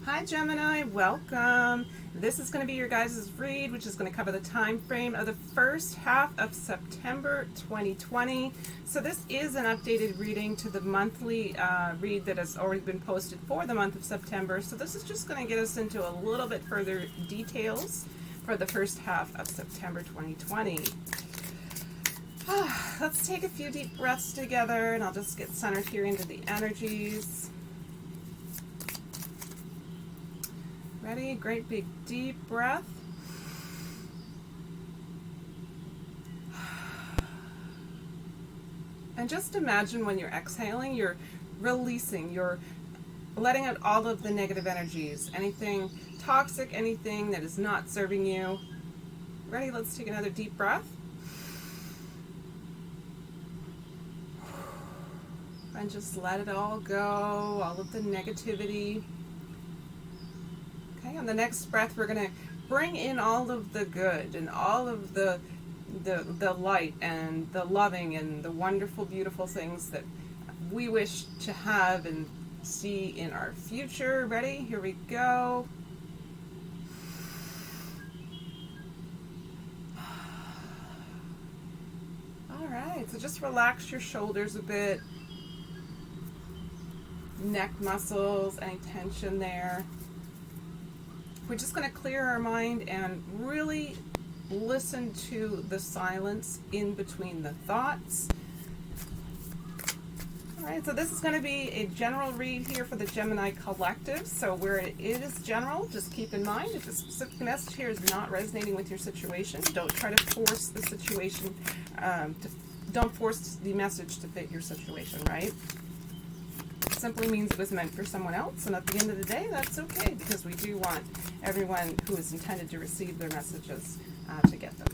Hi Gemini, welcome. This is going to be your guys' read, which is going to cover the time frame of the first half of September 2020. So this is an updated reading to the monthly read that has already been posted for the month of September. So this is just going to get us into a little bit further details for the first half of September 2020. Let's take a few deep breaths together, and I'll just get centered here into the energies. Ready? Great big deep breath. And just imagine when you're exhaling, you're releasing, you're letting out all of the negative energies, anything toxic, anything that is not serving you. Ready? Let's take another deep breath. And just let it all go, all of the negativity. Okay, on the next breath, we're going to bring in all of the good and all of the light and the loving and the wonderful, beautiful things that we wish to have and see in our future. Ready? Here we go. All right, so just relax your shoulders a bit. Neck muscles, any tension there. We're just going to clear our mind and really listen to the silence in between the thoughts. All right, so this is going to be a general read here for the Gemini collective. So where it is general, just keep in mind if the specific message here is not resonating with your situation, don't try to force the situation, don't force the message to fit your situation, right? Simply means it was meant for someone else, and at the end of the day, that's okay, because we do want everyone who is intended to receive their messages to get them.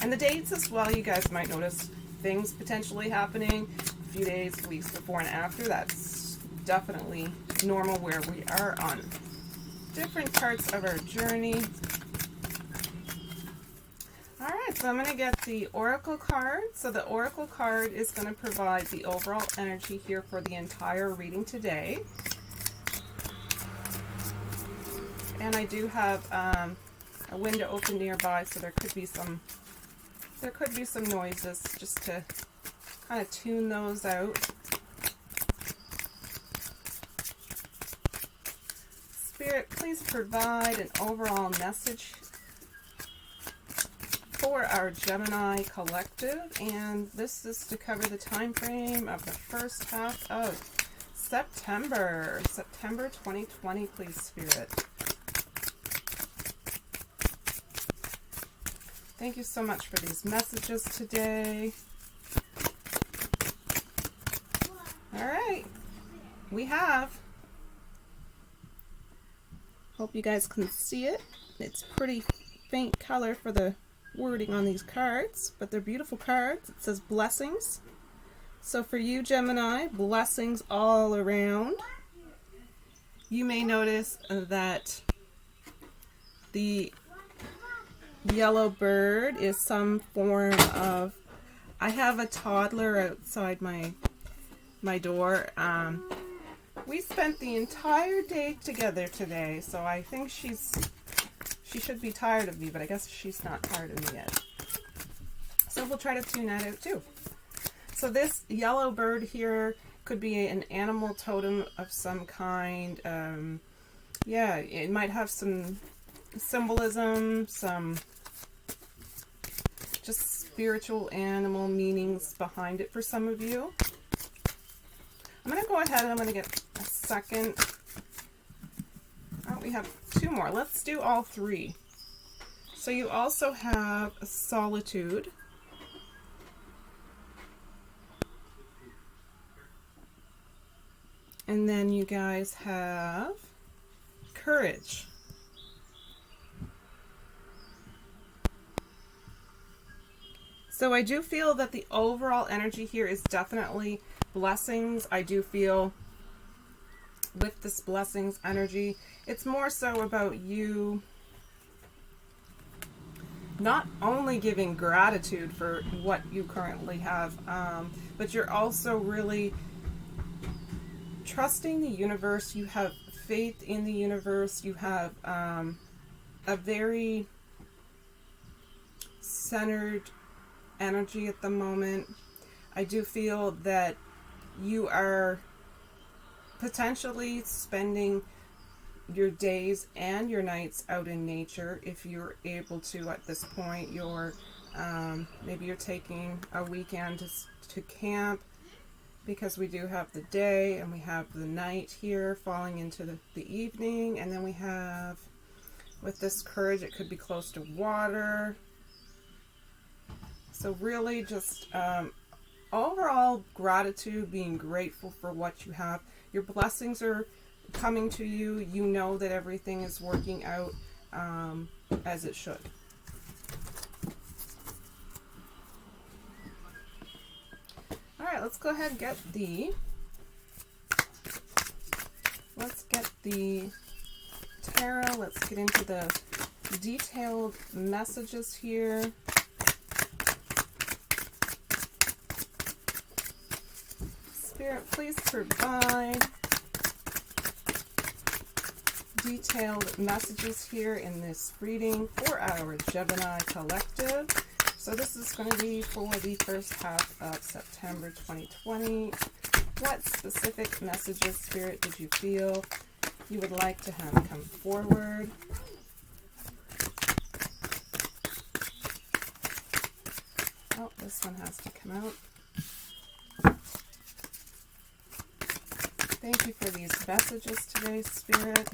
And the dates as well, you guys might notice things potentially happening a few days, weeks before and after. That's definitely normal where we are on different parts of our journey. All right, so I'm going to get the Oracle card. So the Oracle card is going to provide the overall energy here for the entire reading today. And I do have a window open nearby, so there could be some noises, just to kind of tune those out. Spirit, please provide an overall message for our Gemini collective, and this is to cover the time frame of the first half of September 2020, please, Spirit. Thank you so much for these messages today. All right, we have, hope you guys can see it. It's pretty faint color for the wording on these cards, but they're beautiful cards. It says blessings. So for you, Gemini, blessings all around. You may notice that the yellow bird is some form of, I have a toddler outside my door. We spent the entire day together today, so I think she should be tired of me, but I guess she's not tired of me yet. So we'll try to tune that out too. So this yellow bird here could be an animal totem of some kind. Yeah, it might have some symbolism, some just spiritual animal meanings behind it for some of you. I'm going to go ahead and I'm going to get a second. Oh, we have two more. Let's do all three. So you also have a solitude. And then you guys have courage. So I do feel that the overall energy here is definitely blessings. I do feel with this blessings energy, it's more so about you not only giving gratitude for what you currently have, but you're also really trusting the universe. You have faith in the universe. You have a very centered energy at the moment. I do feel that you are potentially spending your days and your nights out in nature if you're able to at this point. You're maybe you're taking a weekend to camp, because we do have the day and we have the night here falling into the evening, and then we have, with this courage, it could be close to water. So really just overall gratitude, being grateful for what you have. Your blessings are coming to you. You know that everything is working out as it should. All right, let's go ahead and get the tarot. Let's get into the detailed messages here. Spirit, please provide detailed messages here in this reading for our Gemini collective. So this is going to be for the first half of September 2020. What specific messages, Spirit, did you feel you would like to have come forward? Oh, this one has to come out. Thank you for these messages today, Spirit.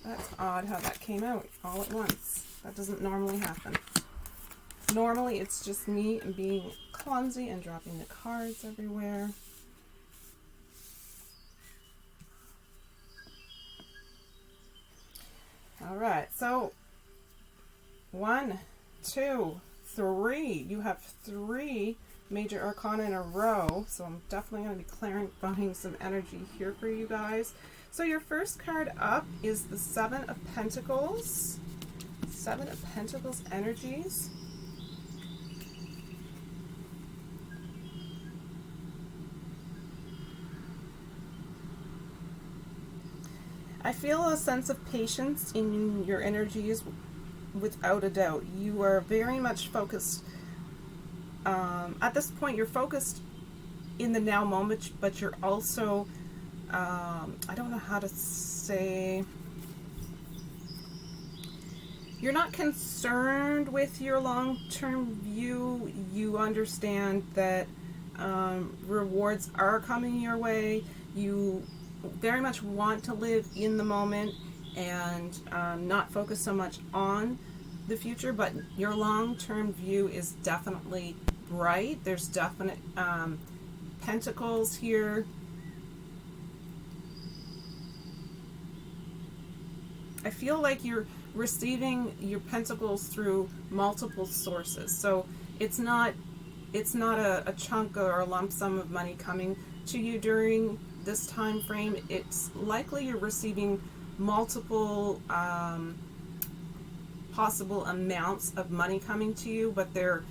That's odd how that came out all at once. That doesn't normally happen. Normally it's just me being clumsy and dropping the cards everywhere. All right, so 1, 2, 3. You have 3 major arcana in a row, so I'm definitely going to be clarifying some energy here for you guys. So your first card up is the 7 of Pentacles. 7 of Pentacles energies. I feel a sense of patience in your energies, without a doubt. You are very much focused. At this point, you're focused in the now moment, but you're also, I don't know how to say, you're not concerned with your long-term view. You understand that rewards are coming your way. You very much want to live in the moment and not focus so much on the future, but your long-term view is definitely bright. There's definite pentacles here. I feel like you're receiving your pentacles through multiple sources. So it's not a chunk or a lump sum of money coming to you during this time frame. It's likely you're receiving multiple possible amounts of money coming to you, but they're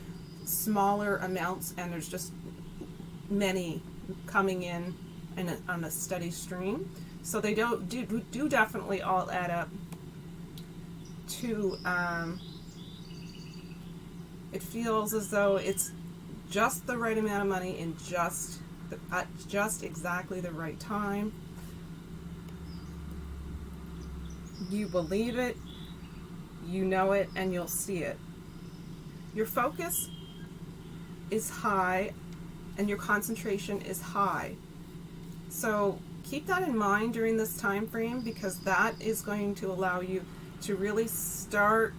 smaller amounts, and there's just many coming in on a steady stream. So they do definitely all add up to, it feels as though it's just the right amount of money in at just exactly the right time. You believe it, you know it, and you'll see it. Your focus is high and your concentration is high. So keep that in mind during this time frame, because that is going to allow you to really start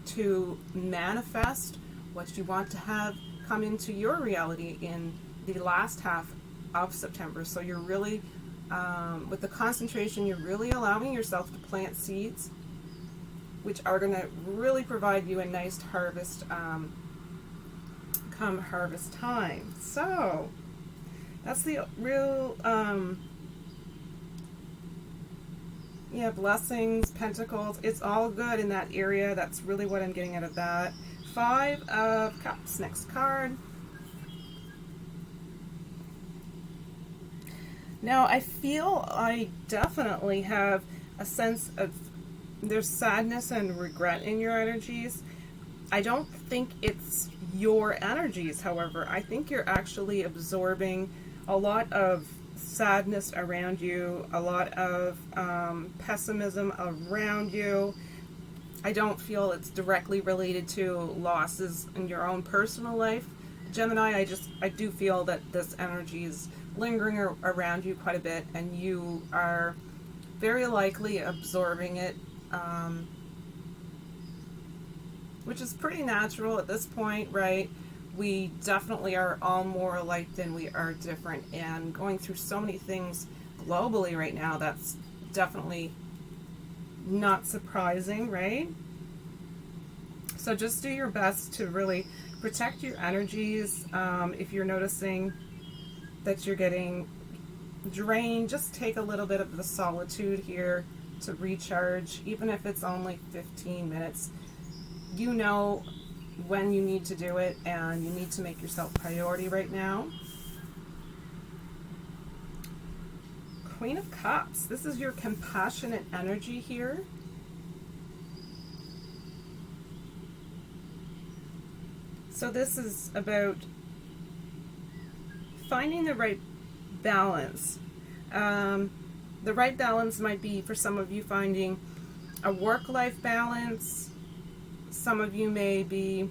to manifest what you want to have come into your reality in the last half of September. So you're really, with the concentration, you're really allowing yourself to plant seeds, which are going to really provide you a nice harvest come harvest time. So that's the real, yeah, blessings, pentacles, it's all good in that area. That's really what I'm getting out of that. 5 of Cups, next card. Now I feel I definitely have a sense of there's sadness and regret in your energies. I don't think it's your energies, however. I think you're actually absorbing a lot of sadness around you, a lot of pessimism around you. I don't feel it's directly related to losses in your own personal life. Gemini, I do feel that this energy is lingering around you quite a bit, and you are very likely absorbing it, which is pretty natural at this point, right? We definitely are all more alike than we are different, and going through so many things globally right now, that's definitely not surprising, right? So just do your best to really protect your energies. If you're noticing that you're getting drained, just take a little bit of the solitude here to recharge, even if it's only 15 minutes. You know when you need to do it, and you need to make yourself priority right now. Queen of Cups, this is your compassionate energy here. So this is about finding the right balance. The right balance might be, for some of you, finding a work-life balance. Some of you may be,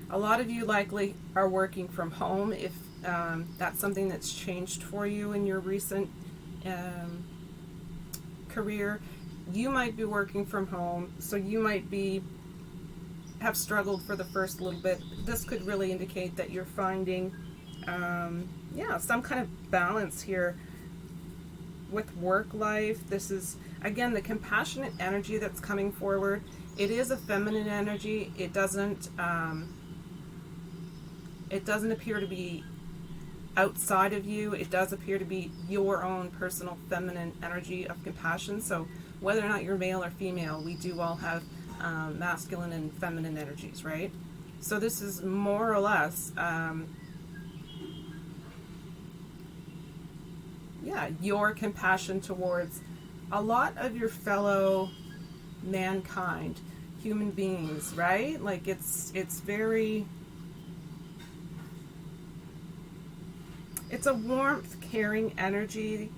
a lot of you likely are working from home, if that's something that's changed for you in your recent career. You might be working from home, so you might have struggled for the first little bit. This could really indicate that you're finding some kind of balance here with work life. This is, again, the compassionate energy that's coming forward. It is a feminine energy. It doesn't appear to be outside of you. It does appear to be your own personal feminine energy of compassion. So whether or not you're male or female, we do all have masculine and feminine energies, right? So this is more or less your compassion towards a lot of your fellow mankind, human beings, right? Like it's very, it's a warmth, caring energy.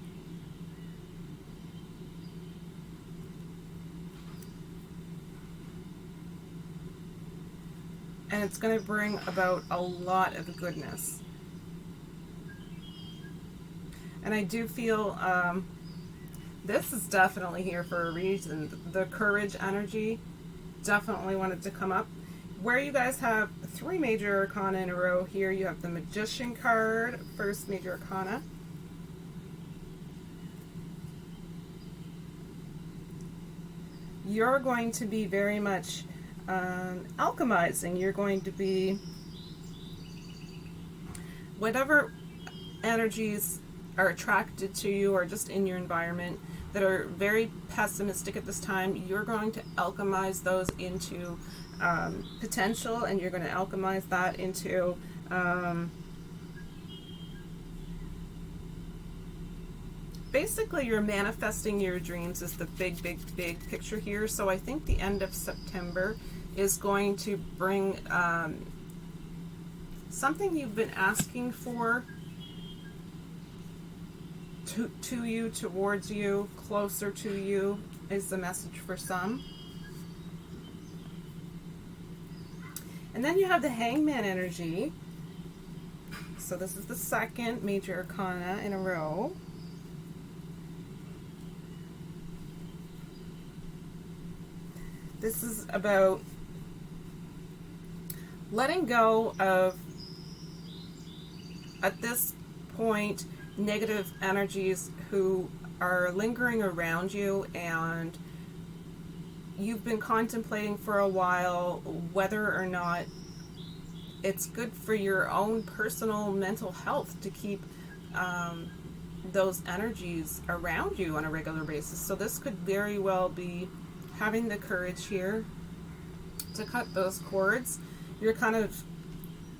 And it's going to bring about a lot of goodness. And I do feel this is definitely here for a reason. The courage energy definitely wanted to come up. Where you guys have 3 major arcana in a row here, you have the Magician card, first major arcana. You're going to be very much alchemizing. You're going to be, whatever energies are attracted to you or just in your environment that are very pessimistic at this time, you're going to alchemize those into potential, and you're going to alchemize that into basically you're manifesting your dreams is the big picture here. So I think the end of September is going to bring something you've been asking for to you, towards you, closer to you, is the message for some. And then you have the Hangman energy. So this is the second major arcana in a row. This is about letting go of, at this point, negative energies who are lingering around you, and you've been contemplating for a while whether or not it's good for your own personal mental health to keep those energies around you on a regular basis. So this could very well be having the courage here to cut those cords. You're kind of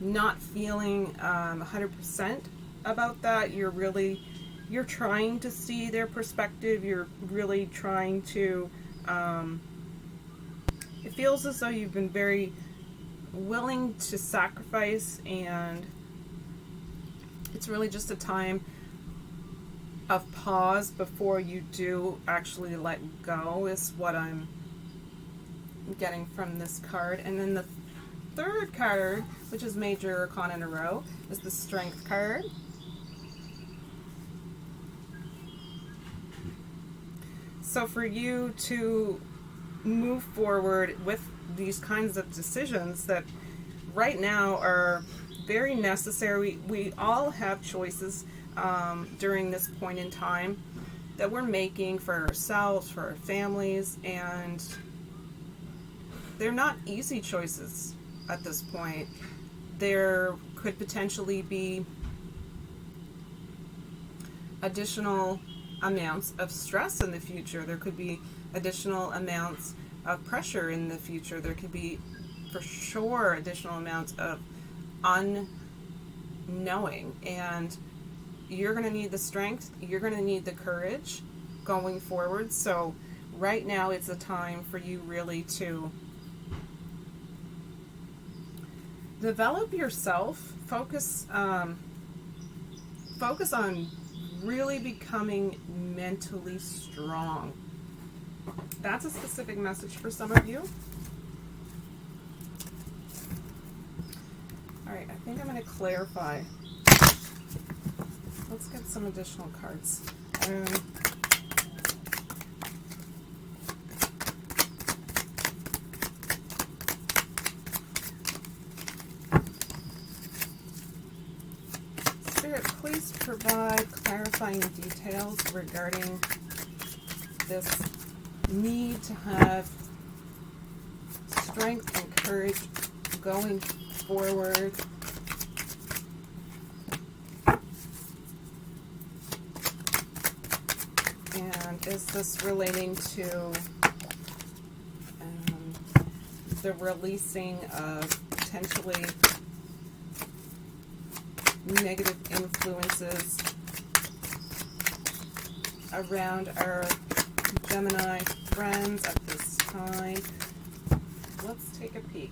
not feeling 100% about that. You're trying to see their perspective. You're really trying to, it feels as though you've been very willing to sacrifice, and it's really just a time of pause before you do actually let go, is what I'm getting from this card. And then the third card, which is Major Arcana in a row, is the Strength card. So for you to move forward with these kinds of decisions that right now are very necessary, we all have choices during this point in time that we're making for ourselves, for our families, and they're not easy choices at this point. There could potentially be additional amounts of stress in the future. There could be additional amounts of pressure in the future. There could be, for sure, additional amounts of unknowing. And you're going to need the strength, you're going to need the courage going forward. So right now it's a time for you really to develop yourself, focus on really becoming mentally strong. That's a specific message for some of you. Alright, I think I'm going to clarify. Let's get some additional cards. Spirit, please provide clarifying details regarding this need to have strength and courage going forward. And is this relating to the releasing of potentially negative influences around our Gemini friends at this time? Let's take a peek.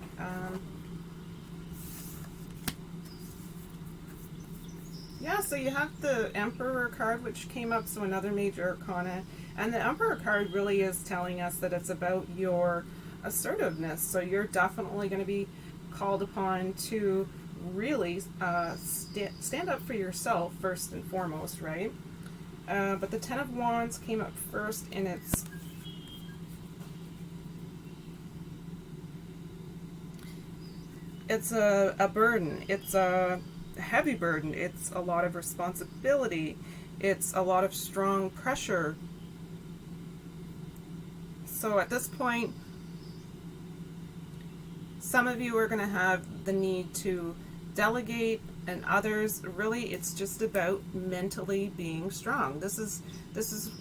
Yeah, so you have the Emperor card, which came up, so another major arcana. And the Emperor card really is telling us that it's about your assertiveness. So you're definitely going to be called upon to really stand up for yourself first and foremost, right? But the Ten of Wands came up first, and it's a burden. It's a heavy burden. It's a lot of responsibility. It's a lot of strong pressure. So at this point, some of you are going to have the need to delegate, and others, really, it's just about mentally being strong. This is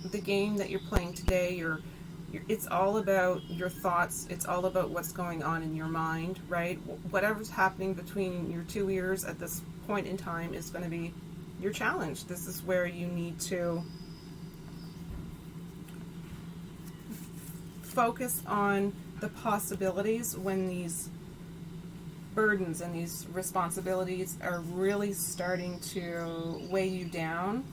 the game that you're playing today. It's all about your thoughts. It's all about what's going on in your mind, right? Whatever's happening between your two ears at this point in time is going to be your challenge. This is where you need to focus on the possibilities when these burdens and these responsibilities are really starting to weigh you down.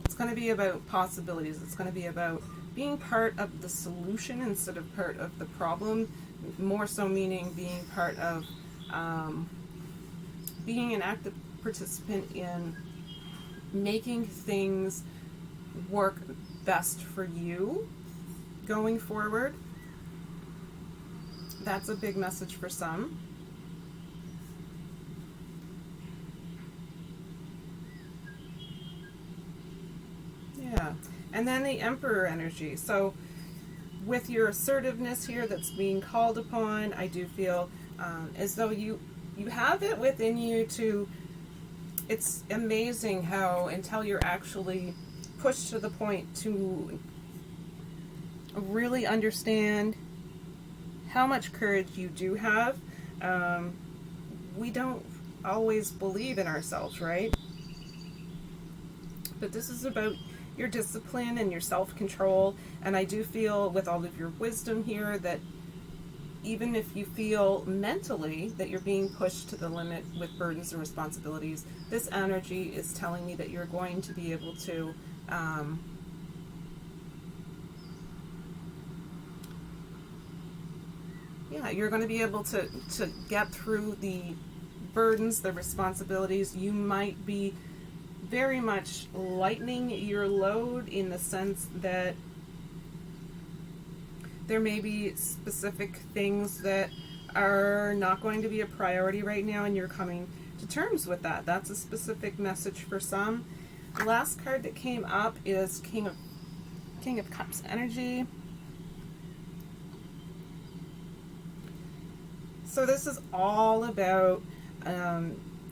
It's going to be about possibilities. It's going to be about being part of the solution instead of part of the problem, more so meaning being part of being an active participant in making things work best for you going forward. That's a big message for some. Yeah. And then the Emperor energy. So with your assertiveness here that's being called upon, I do feel as though you have it within you to, it's amazing how until you're actually pushed to the point to really understand how much courage you do have. We don't always believe in ourselves, right? But this is about your discipline and your self-control. And I do feel with all of your wisdom here that even if you feel mentally that you're being pushed to the limit with burdens and responsibilities, this energy is telling me that you're going to be able to you're going to be able to get through the burdens, the responsibilities. You might be very much lightening your load in the sense that there may be specific things that are not going to be a priority right now, and you're coming to terms with that. That's a specific message for some. The last card that came up is King of Cups energy. So this is all about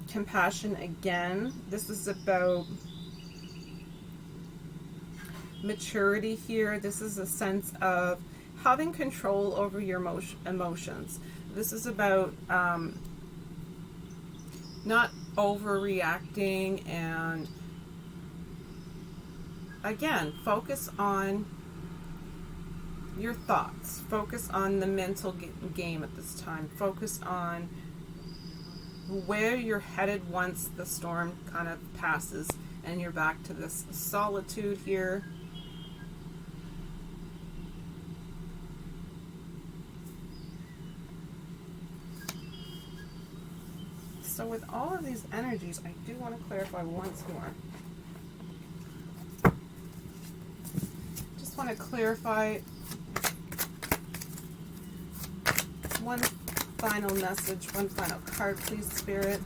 compassion again. This is about maturity here. This is a sense of having control over your emotions. This is about not overreacting, and again, focus on your thoughts. Focus on the mental game at this time. Focus on where you're headed once the storm kind of passes and you're back to this solitude here. So with all of these energies, I do want to clarify once more. Just want to clarify one final message, one final card, please, Spirit.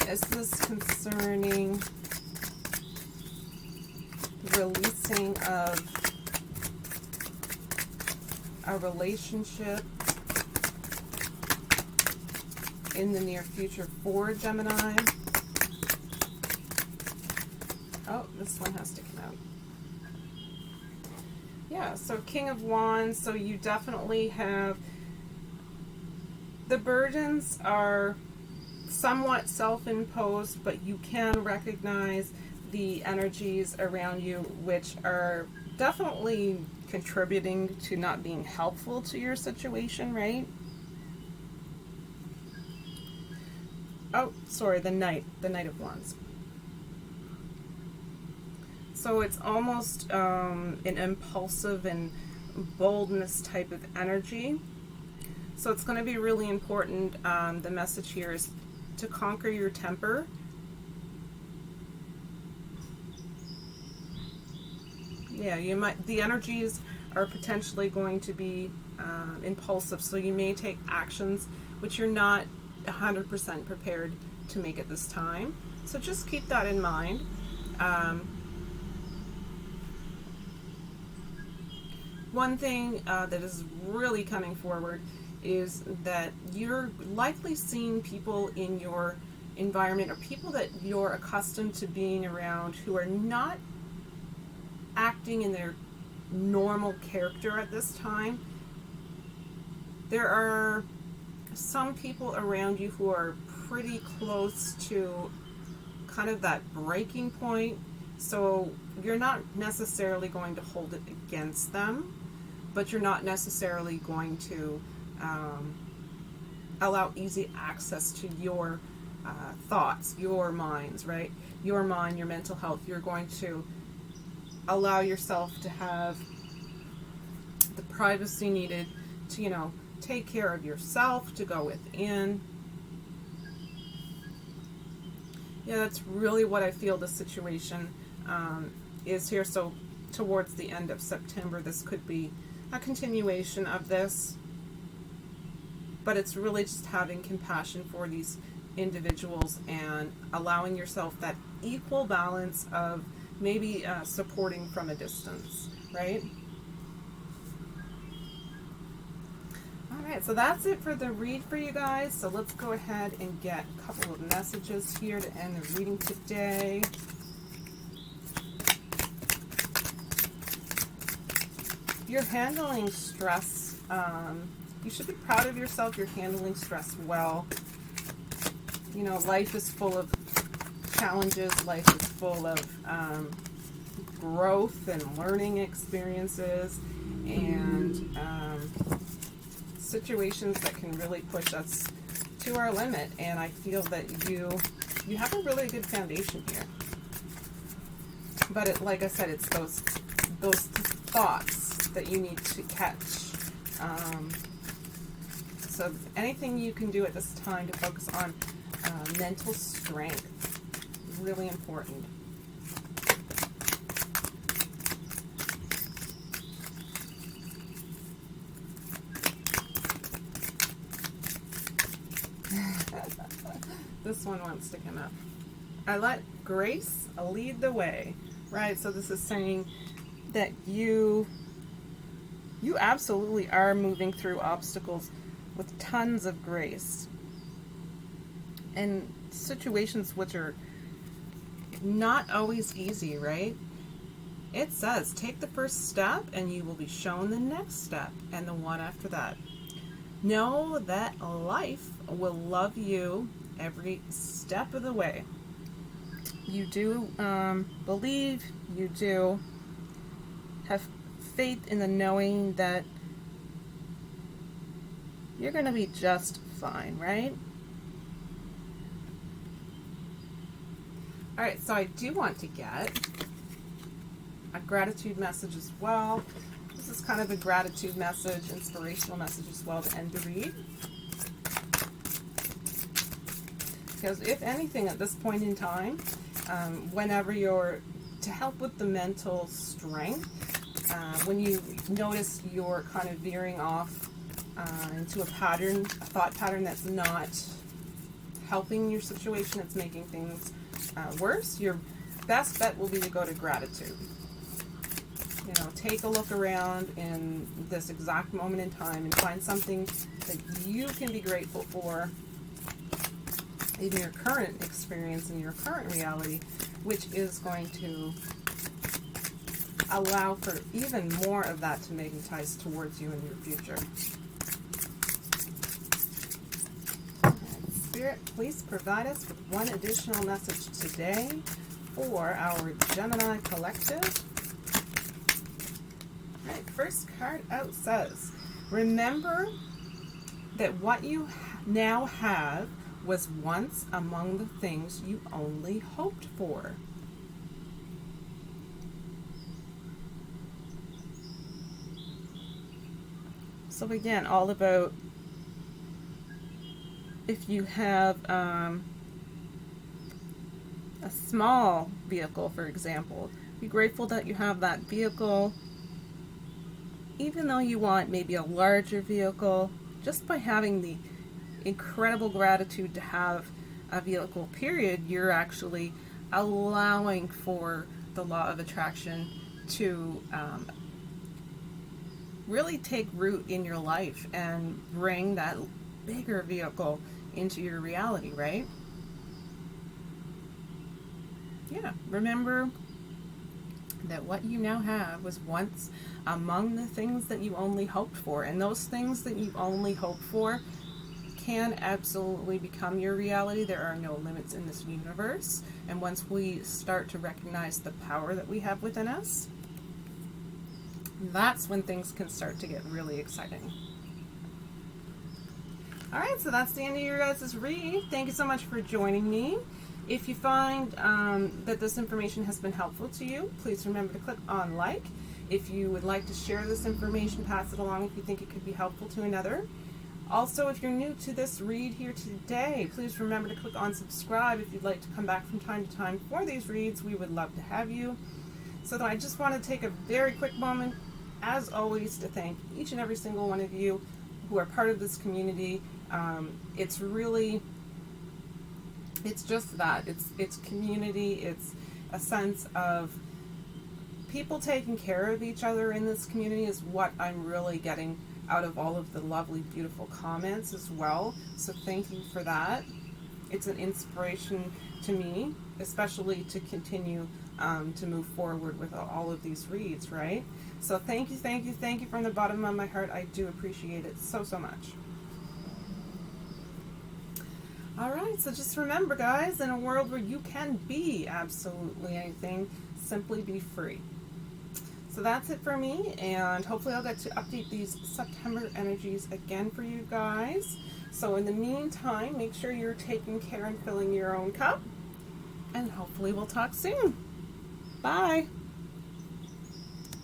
Is this concerning the releasing of a relationship in the near future for Gemini? Oh, this one has to come out. Yeah, so King of Wands, so you definitely have, the burdens are somewhat self-imposed, but you can recognize the energies around you which are definitely contributing to not being helpful to your situation, right? Oh, sorry, the Knight of Wands. So it's almost an impulsive and boldness type of energy. So it's going to be really important. The message here is to conquer your temper. Yeah, you might. The energies are potentially going to be impulsive, so you may take actions which you're not 100% prepared to make at this time. So just keep that in mind. One thing that is really coming forward is that you're likely seeing people in your environment or people that you're accustomed to being around who are not acting in their normal character at this time. There are some people around you who are pretty close to kind of that breaking point, so you're not necessarily going to hold it against them, but you're not necessarily going to allow easy access to your thoughts, your minds, right? Your mind, your mental health. You're going to allow yourself to have the privacy needed to, you know, take care of yourself, to go within. Yeah, that's really what I feel the situation is here. So towards the end of September, this could be a continuation of this, but it's really just having compassion for these individuals and allowing yourself that equal balance of maybe supporting from a distance, right? Alright, so that's it for the read for you guys. So let's go ahead and get a couple of messages here to end the reading today. You're handling stress. You should be proud of yourself. You're handling stress well. You know, life is full of challenges. Life is full of growth and learning experiences, and situations that can really push us to our limit. And I feel that you have a really good foundation here. But like I said, it's those thoughts that you need to catch. So anything you can do at this time to focus on mental strength, really important. This one wants to come up. I let grace lead the way, right? So this is saying that you absolutely are moving through obstacles with tons of grace, and situations which are not always easy, right? It says, take the first step and you will be shown the next step and the one after that. Know that life will love you every step of the way. You do believe, you do have faith in the knowing that you're going to be just fine, right? All right, so I do want to get a gratitude message as well. This is kind of a gratitude message, inspirational message as well to end the read. Because if anything at this point in time, whenever you're, to help with the mental strength, when you notice you're kind of veering off into a thought pattern that's not helping your situation, it's making things worse, your best bet will be to go to gratitude. You know, take a look around in this exact moment in time and find something that you can be grateful for in your current experience, in your current reality, which is going to allow for even more of that to magnetize towards you in your future. Spirit, please provide us with one additional message today for our Gemini collective. All right, first card out says, remember that what you now have was once among the things you only hoped for. So again, all about if you have a small vehicle, for example, be grateful that you have that vehicle. Even though you want maybe a larger vehicle, just by having the incredible gratitude to have a vehicle, period, you're actually allowing for the law of attraction to really take root in your life and bring that bigger vehicle into your reality, right? Yeah, remember that what you now have was once among the things that you only hoped for, and those things that you only hoped for can absolutely become your reality. There are no limits in this universe, and once we start to recognize the power that we have within us, that's when things can start to get really exciting. All right, so that's the end of your guys' read. Thank you so much for joining me. If you find that this information has been helpful to you, please remember to click on like. If you would like to share this information, pass it along if you think it could be helpful to another. Also, if you're new to this read here today, please remember to click on subscribe if you'd like to come back from time to time for these reads. We would love to have you. So I just want to take a very quick moment, as always, to thank each and every single one of you who are part of this community. It's just that. It's community. It's a sense of people taking care of each other in this community is what I'm really getting out of all of the lovely, beautiful comments as well. So thank you for that. It's an inspiration to me, especially to continue to move forward with all of these reads, right? So thank you from the bottom of my heart. I do appreciate it so, so much. All right, so just remember, guys, in a world where you can be absolutely anything, simply be free. So that's it for me, and hopefully I'll get to update these September energies again for you guys. So in the meantime, make sure you're taking care and filling your own cup, and hopefully we'll talk soon. Bye.